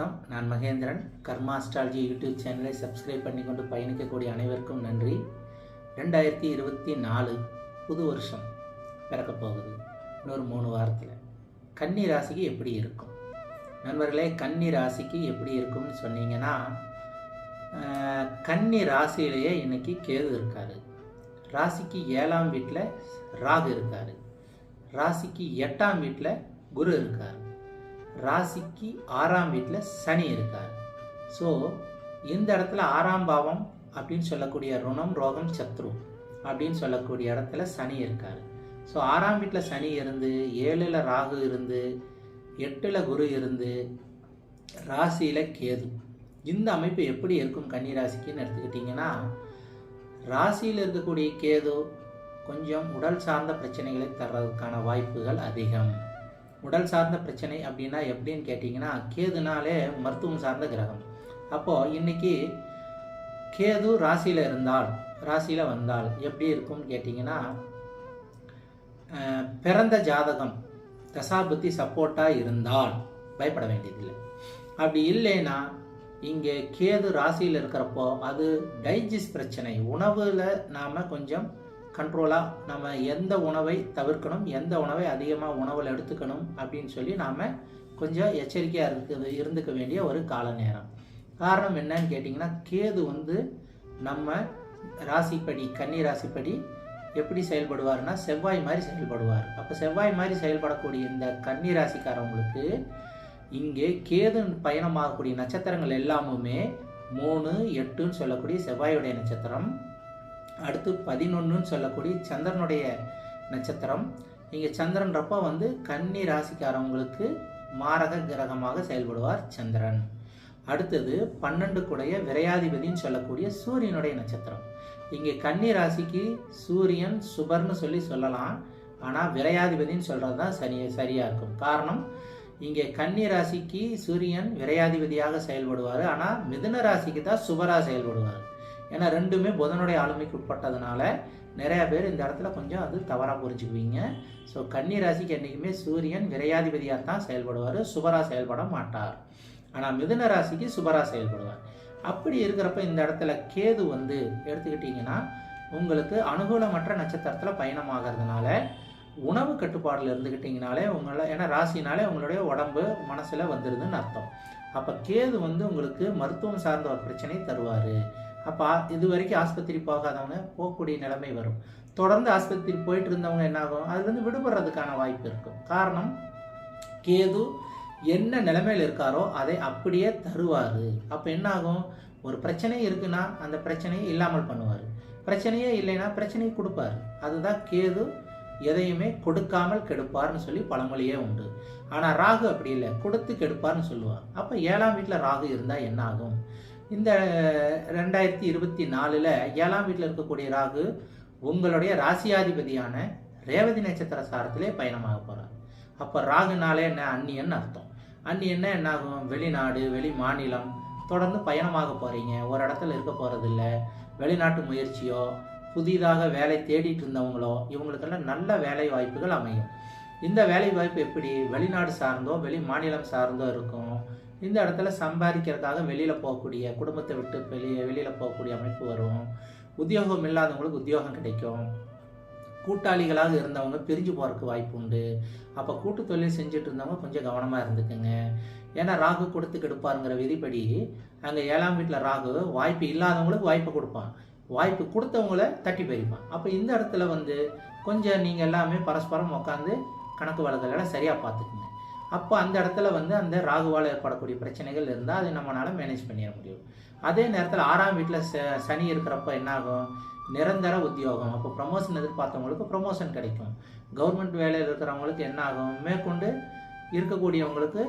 வணக்கம். நான் மகேந்திரன். கர்மா astrology YouTube சேனலை சப்ஸ்கிரைப் பண்ணி கொண்டு பயணிக்கக்கூடிய அனைவருக்கும் நன்றி. 2024 புது வருஷம் பிறக்க போகுது. இன்னொரு 3 வாரத்தில் கன்னி ராசிக்கு எப்படி இருக்கும் நண்பர்களே? கன்னி ராசிக்கு எப்படி இருக்கும்னு சொன்னீங்கன்னா, கன்னி ராசியிலேயே இன்னைக்கு கேது இருக்காரு. ராசிக்கு 7ஆம் வீட்டில் ராகு இருக்காரு. ராசிக்கு 8ஆம் வீட்டில் குரு இருக்கார். ராசிக்கு 6ஆம் வீட்டில் சனி இருக்கார். ஸோ இந்த இடத்துல 6ஆம் பாவம் அப்படின்னு சொல்லக்கூடிய ருணம் ரோகம் சத்ரு அப்படின்னு சொல்லக்கூடிய இடத்துல சனி இருக்கார். ஸோ 6ஆம் வீட்டில் சனி இருந்து 7ல் ராகு இருந்து 8ல் குரு இருந்து ராசியில் கேது. இந்த அமைப்பு எப்படி இருக்கும் கன்னி ராசிக்குன்னு எடுத்துக்கிட்டிங்கன்னா, ராசியில் இருக்கக்கூடிய கேது கொஞ்சம் உடல் சார்ந்த பிரச்சனைகளை தர்றதுக்கான வாய்ப்புகள் அதிகம். உடல் சார்ந்த பிரச்சனை அப்படின்னா எப்படின்னு கேட்டிங்கன்னா, கேதுனாலே மருத்துவம் சார்ந்த கிரகம். அப்போது இன்றைக்கி கேது ராசியில் வந்தால் எப்படி இருக்கும்னு கேட்டிங்கன்னா, பிறந்த ஜாதகம் தசாபுத்தி சப்போர்ட்டாக இருந்தால் பயப்பட வேண்டியதில்லை. அப்படி இல்லைன்னா இங்கே கேது ராசியில் இருக்கிறப்போ அது டைஜஸ்ட் பிரச்சனை, உணவில் நாம் கொஞ்சம் கண்ட்ரோலாக நம்ம எந்த உணவை தவிர்க்கணும், எந்த உணவை அதிகமாக உணவில் எடுத்துக்கணும் அப்படின்னு சொல்லி நாம் கொஞ்சம் எச்சரிக்கையாக இருந்துக்க வேண்டிய ஒரு கால நேரம். காரணம் என்னன்னு கேட்டிங்கன்னா, கேது நம்ம ராசிப்படி கன்னி ராசிப்படி எப்படி செயல்படுவார்னா செவ்வாய் மாதிரி செயல்படுவார். அப்போ செவ்வாய் மாதிரி செயல்படக்கூடிய இந்த கன்னி ராசிக்காரவங்களுக்கு இங்கே கேது பயணமாகக்கூடிய நட்சத்திரங்கள் எல்லாமுமே 3, 8ன்னு சொல்லக்கூடிய செவ்வாயுடைய நட்சத்திரம், அடுத்து 11ன்னு சொல்லக்கூடிய சந்திரனுடைய நட்சத்திரம். இங்கே சந்திரன்றப்போ கன்னி ராசிக்காரவங்களுக்கு மாரக கிரகமாக செயல்படுவார் சந்திரன். அடுத்தது 12 விரையாதிபதின்னு சொல்லக்கூடிய சூரியனுடைய நட்சத்திரம். இங்கே கன்னி ராசிக்கு சூரியன் சுபர்னு சொல்லலாம், ஆனால் விரையாதிபதின்னு சொல்கிறது தான் சரியாக இருக்கும். காரணம், இங்கே கன்னி ராசிக்கு சூரியன் விரையாதிபதியாக செயல்படுவார், ஆனால் மிதுன ராசிக்கு தான் சுபராக செயல்படுவார். ஏன்னா ரெண்டுமே புதனுடைய ஆளுமைக்கு உட்பட்டதுனால நிறையா பேர் இந்த இடத்துல கொஞ்சம் அது தவறாக புரிஞ்சுக்குவீங்க. ஸோ கன்னி ராசிக்கு என்றைக்குமே சூரியன் விரையாதிபதியாக தான் செயல்படுவார், சுபராக செயல்பட மாட்டார். ஆனால் மிதுன ராசிக்கு சுபராக செயல்படுவார். அப்படி இருக்கிறப்ப இந்த இடத்துல கேது எடுத்துக்கிட்டிங்கன்னா, உங்களுக்கு அனுகூலமற்ற நட்சத்திரத்தில் பயணமாகிறதுனால உணவு கட்டுப்பாடில் இருந்துக்கிட்டிங்கனாலே ஏன்னா ராசினாலே உங்களுடைய உடம்பு மனசில் வந்துடுதுன்னு அர்த்தம். அப்போ கேது உங்களுக்கு மருத்துவம் சார்ந்த ஒரு பிரச்சனை தருவார். அப்போ இது வரைக்கும் ஆஸ்பத்திரி போகாதவங்க போகக்கூடிய நிலைமை வரும். தொடர்ந்து ஆஸ்பத்திரி போயிட்டு இருந்தவங்க என்னாகும், அதுலேருந்து விடுபடுறதுக்கான வாய்ப்பு இருக்கும். காரணம், கேது என்ன நிலைமையில் இருக்காரோ அதை அப்படியே தருவார். அப்போ என்னாகும், ஒரு பிரச்சனை இருக்குன்னா அந்த பிரச்சனையை இல்லாமல் பண்ணுவார், பிரச்சனையே இல்லைன்னா பிரச்சனையை கொடுப்பார். அதுதான் கேது எதையுமே கொடுக்காமல் கெடுப்பார்னு சொல்லி பழமொழியே உண்டு. ஆனால் ராகு அப்படி இல்லை, கொடுத்து கெடுப்பார்னு சொல்லுவார். அப்போ 7ஆம் வீட்டில் ராகு இருந்தால் என்ன ஆகும்? இந்த 2024 7ஆம் வீட்டில் இருக்கக்கூடிய ராகு உங்களுடைய ராசியாதிபதியான ரேவதி நட்சத்திர சாரத்திலே பயணமாக போகிறார். அப்போ ராகுனாலே என்ன, அந்நியன்னு அர்த்தம். அந்நியன்னா என்ன ஆகும், வெளிநாடு வெளி மாநிலம் தொடர்ந்து பயணமாக போகிறீங்க, ஒரு இடத்துல இருக்க போகிறதில்ல. வெளிநாட்டு முயற்சியோ புதிதாக வேலை தேடிட்டு இருந்தவங்களோ இவங்களுக்கெல்லாம் நல்ல வேலை வாய்ப்புகள் அமையும். இந்த வேலை வாய்ப்பு எப்படி, வெளிநாடு சார்ந்தோ வெளி மாநிலம் சார்ந்தோ இருக்கும். இந்த இடத்துல சம்பாதிக்கிறதுக்காக வெளியில் போகக்கூடிய, குடும்பத்தை விட்டு வெளியில் போகக்கூடிய அமைப்பு வரும். உத்தியோகம் இல்லாதவங்களுக்கு உத்தியோகம் கிடைக்கும். கூட்டாளிகளாக இருந்தவங்க பிரிஞ்சு போகிறதுக்கு வாய்ப்பு உண்டு. அப்போ கூட்டு தொழில் செஞ்சுட்டு இருந்தவங்க கொஞ்சம் கவனமாக இருந்துக்குங்க. ஏன்னா ராகு கொடுத்து கெடுப்பாருங்கிற விதிப்படி அங்கே 7ஆம் வீட்டில் ராகு வாய்ப்பு இல்லாதவங்களுக்கு வாய்ப்பு கொடுப்பான், வாய்ப்பு கொடுத்தவங்கள தட்டி பறிப்பான். அப்போ இந்த இடத்துல கொஞ்சம் நீங்கள் எல்லாமே பரஸ்பரம் உட்காந்து கணக்கு வழக்குகளை சரியாக பார்த்துக்குங்க. அப்போ அந்த இடத்துல அந்த ராகுவால் ஏற்படக்கூடிய பிரச்சனைகள் இருந்தால் அதை நம்மளால் மேனேஜ் பண்ணிட முடியும். அதே நேரத்தில் 6ஆம் வீட்டில் சனி இருக்கிறப்ப என்னாகும், நிரந்தர உத்தியோகம். அப்போ ப்ரமோஷன் எதிர்பார்த்தவங்களுக்கு ப்ரமோஷன் கிடைக்கும். கவர்மெண்ட் வேலையில் இருக்கிறவங்களுக்கு என்ன ஆகும், மேற்கொண்டு இருக்கக்கூடியவங்களுக்கு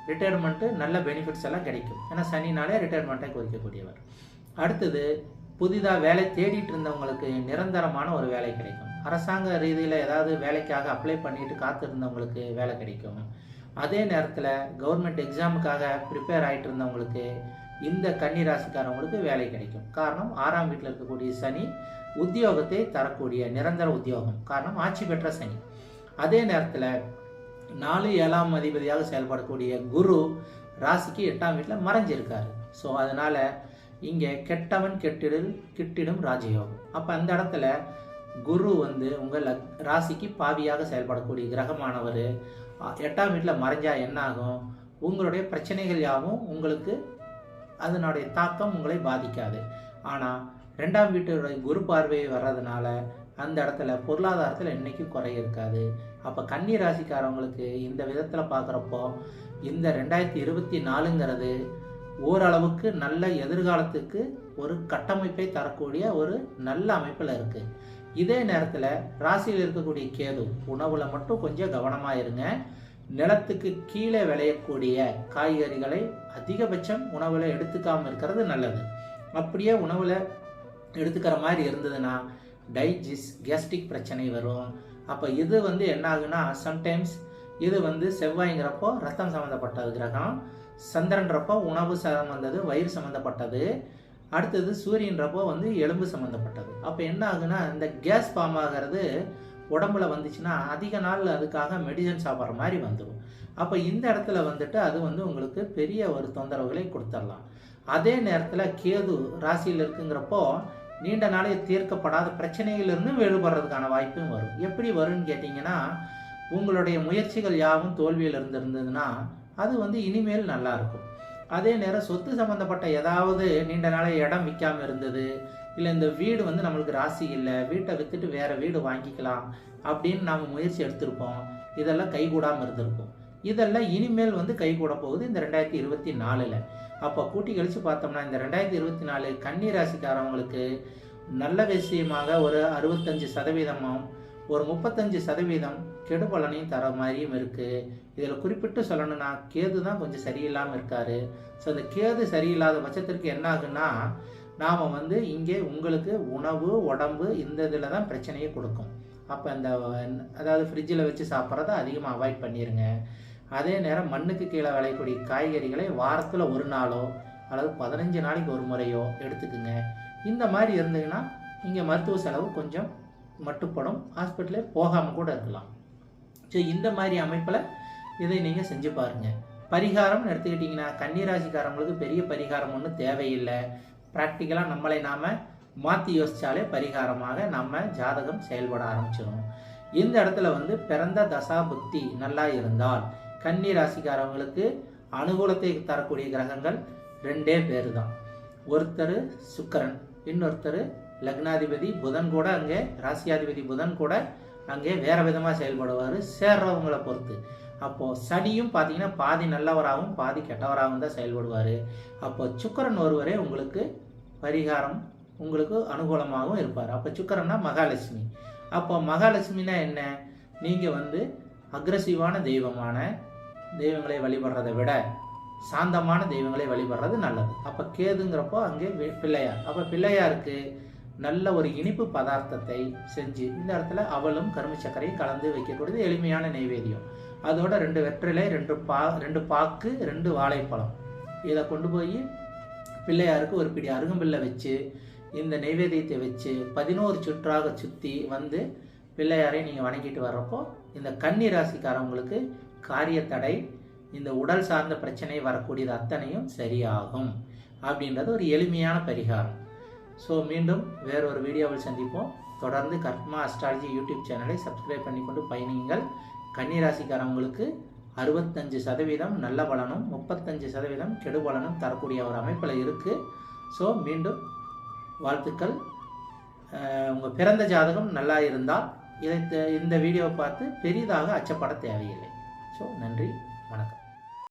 ரிட்டையர்மெண்ட்டு நல்ல பெனிஃபிட்ஸ் எல்லாம் கிடைக்கும். ஏன்னா சனினாலே ரிட்டையர்மெண்ட்டை குறிக்கக்கூடியவர். அடுத்தது புதிதாக வேலை தேடிட்டு இருந்தவங்களுக்கு நிரந்தரமான ஒரு வேலை கிடைக்கும். அரசாங்க ரீதியில் ஏதாவது வேலைக்காக அப்ளை பண்ணிட்டு காத்திருந்தவங்களுக்கு வேலை கிடைக்கும். அதே நேரத்தில் கவர்மெண்ட் எக்ஸாமுக்காக ப்ரிப்பேர் ஆகிட்டு இருந்தவங்களுக்கு இந்த கன்னி ராசிக்காரவங்களுக்கு வேலை கிடைக்கும். காரணம், 6ஆம் வீட்டில் இருக்கக்கூடிய சனி உத்தியோகத்தை தரக்கூடிய நிரந்தர உத்தியோகம். காரணம், ஆட்சி பெற்ற சனி. அதே நேரத்தில் 4 7ஆம் அதிபதியாக செயல்படக்கூடிய குரு ராசிக்கு 8ஆம் வீட்டில் மறைஞ்சிருக்காரு. ஸோ அதனால் இங்கே கெட்டவன் கிட்டிடும் ராஜயோகம். அப்போ அந்த இடத்துல குரு வந்து உங்கள் ராசிக்கு பாவியாக செயல்படக்கூடிய கிரகமானவர் 8ஆம் வீட்டில் மறைஞ்சா என்ன ஆகும்? உங்களுடைய பிரச்சனைகள் யாவும் உங்களுக்கு அதனுடைய தாக்கம் உங்களை பாதிக்காது. ஆனால் 2ஆம் வீட்டுடைய குரு பார்வை வர்றதுனால அந்த இடத்துல பொருளாதாரத்தில் என்றைக்கும் குறை இருக்காது. அப்போ கன்னி ராசிக்காரவங்களுக்கு இந்த விதத்தில் பார்க்குறப்போ இந்த 2024ங்கிறது ஓரளவுக்கு நல்ல எதிர்காலத்துக்கு ஒரு கட்டமைப்பை தரக்கூடிய ஒரு நல்ல அமைப்பில் இருக்குது. இதே நேரத்தில் ராசியில் இருக்கக்கூடிய கேது உணவில் மட்டும் கொஞ்சம் கவனமாக இருங்க. நிலத்துக்கு கீழே விளையக்கூடிய காய்கறிகளை அதிகபட்சம் உணவில் எடுத்துக்காமல் இருக்கிறது நல்லது. அப்படியே உணவில் எடுத்துக்கிற மாதிரி இருந்ததுன்னா கேஸ்ட்ரிக் பிரச்சனை வரும். அப்போ இது வந்து என்ன ஆகுனா, சம்டைம்ஸ் இது வந்து செவ்வாய்ங்கிறப்போ ரத்தம் சம்மந்தப்பட்டது கிரகம், சந்திரன்றப்போ உணவு சம்மந்தது வயிறு சம்மந்தப்பட்டது, அடுத்தது சூரியன்றப்போ வந்து எலும்பு சம்மந்தப்பட்டது. அப்போ என்ன ஆகுனா, இந்த கேஸ் ஃபார்ம் ஆகிறது உடம்புல வந்துச்சுன்னா அதிக நாள் அதுக்காக மெடிசன் சாப்பிட்ற மாதிரி வந்துடும். அப்போ இந்த இடத்துல வந்துட்டு அது வந்து உங்களுக்கு பெரிய ஒரு தொந்தரவுகளை கொடுத்துடலாம். அதே நேரத்தில் கேது ராசியில் இருக்குங்கிறப்போ நீண்ட நாளே தீர்க்கப்படாத பிரச்சனைகளிலிருந்து வேறுபடுறதுக்கான வாய்ப்பும் வரும். எப்படி வரும்னு கேட்டிங்கன்னா, உங்களுடைய முயற்சிகள் யாவும் தோல்வியில் இருந்ததுன்னா அது வந்து இனிமேல் நல்லா இருக்கும். அதே நேரம் சொத்து சம்மந்தப்பட்ட ஏதாவது நீண்ட நாளே இடம் விற்காமல் இருந்தது, இல்லை இந்த வீடு வந்து நம்மளுக்கு ராசி இல்லை, வீட்டை விற்றுட்டு வேறு வீடு வாங்கிக்கலாம் அப்படின்னு நாம் முயற்சி எடுத்திருப்போம், இதெல்லாம் கைகூடாமல் இருந்திருக்கும். இதெல்லாம் இனிமேல் வந்து கைகூட போகுது இந்த 2024. அப்போ கூட்டி கழித்து பார்த்தோம்னா இந்த 2024 கன்னி ராசிக்காரவங்களுக்கு நல்ல விஷயமாக ஒரு 65%, ஒரு 35% கெடுபலனையும் தர மாதிரியும் இருக்குது. இதில் குறிப்பிட்டு சொல்லணும்னா கேது தான் கொஞ்சம் சரியில்லாமல் இருக்கார். ஸோ அந்த கேது சரியில்லாத பட்சத்திற்கு என்ன ஆகுன்னா, நாம் வந்து இங்கே உங்களுக்கு உணவு உடம்பு இந்த இதில் தான் பிரச்சனையே கொடுக்கும். அப்போ இந்த அதாவது ஃப்ரிட்ஜில் வச்சு சாப்பிட்றத அதிகமாக அவாய்ட் பண்ணிடுங்க. அதே நேரம் மண்ணுக்கு கீழே விளையக்கூடிய காய்கறிகளை வாரத்தில் ஒரு நாளோ அல்லது 15 நாளைக்கு ஒரு முறையோ எடுத்துக்குங்க. இந்த மாதிரி இருந்ததுன்னா இங்கே மருத்துவ செலவு கொஞ்சம் மட்டுப்படும், ஹாஸ்பிட்டலே போகாமல் கூட இருக்கலாம். ஸோ இந்த மாதிரி அமைப்பில் இதை நீங்கள் செஞ்சு பாருங்கள். பரிகாரம்னு எடுத்துக்கிட்டிங்கன்னா கன்னிராசிக்காரங்களுக்கு பெரிய பரிகாரம் ஒன்றும் தேவையில்லை. ப்ராக்டிக்கலாக நம்மளை நாம் மாற்றி யோசித்தாலே பரிகாரமாக நம்ம ஜாதகம் செயல்பட ஆரம்பிச்சிடும். இந்த இடத்துல வந்து பிறந்த தசா புத்தி நல்லா இருந்தால் கன்னி ராசிக்காரவங்களுக்கு அனுகூலத்தை தரக்கூடிய கிரகங்கள் 2 பேர் தான். ஒருத்தர் சுக்கிரன், இன்னொருத்தர் லக்னாதிபதி புதன் கூட அங்கே ராசியாதிபதி புதன் கூட அங்கே வேறு விதமாக செயல்படுவார் சேர்றவங்களை பொறுத்து. அப்போது சனியும் பார்த்தீங்கன்னா பாதி நல்லவராகவும் பாதி கெட்டவராகவும் தான் செயல்படுவார். அப்போ சுக்கிரன் ஒருவரே உங்களுக்கு பரிகாரம் உங்களுக்கு அனுகூலமாகவும் இருப்பார். அப்போ சுக்கிரன்னா மகாலட்சுமி. அப்போ மகாலட்சுமினா என்ன, நீங்கள் வந்து அக்ரஸிவான தெய்வங்களை வழிபடுறதை விட சாந்தமான தெய்வங்களை வழிபடுறது நல்லது. அப்போ கேதுங்கிறப்போ அங்கே பிள்ளையார். அப்போ பிள்ளையாருக்கு நல்ல ஒரு இனிப்பு பதார்த்தத்தை செஞ்சு இந்த இடத்துல அவலும் கரும்பு சர்க்கரையும் கலந்து வைக்கக்கூடியது எளிமையான நைவேத்தியம். அதோட 2 வெற்றிலை, 2 பாக்கு, 2 வாழைப்பழம் இதை கொண்டு போய் பிள்ளையாருக்கு ஒரு பிடி அருகம்பில்லை வச்சு இந்த நைவேத்தியத்தை வச்சு 11 சுற்றாக சுற்றி வந்து பிள்ளையாரை நீங்கள் வணங்கிட்டு வர்றப்போ இந்த கன்னி ராசிக்காரவங்களுக்கு காரிய தடை, இந்த உடல் சார்ந்த பிரச்சனை வரக்கூடியது அத்தனையும் சரியாகும் அப்படின்றது ஒரு எளிமையான பரிகாரம். ஸோ மீண்டும் வேறொரு வீடியோவில் சந்திப்போம். தொடர்ந்து கர்மா அஸ்ட்ராலஜி யூடியூப் சேனலை சப்ஸ்கிரைப் பண்ணிக்கொண்டு பயணியுங்கள். கன்னி ராசிக்காரவங்களுக்கு 65% நல்ல பலனும் 35% கெடுபலனும் தரக்கூடிய ஒரு அமைப்பில் இருக்குது. ஸோ மீண்டும் வாழ்த்துக்கள். உங்கள் பிறந்த ஜாதகம் நல்லா இருந்தால் இந்த வீடியோவை பார்த்து பெரிதாக அச்சப்பட தேவையில்லை. ஸோ நன்றி, வணக்கம்.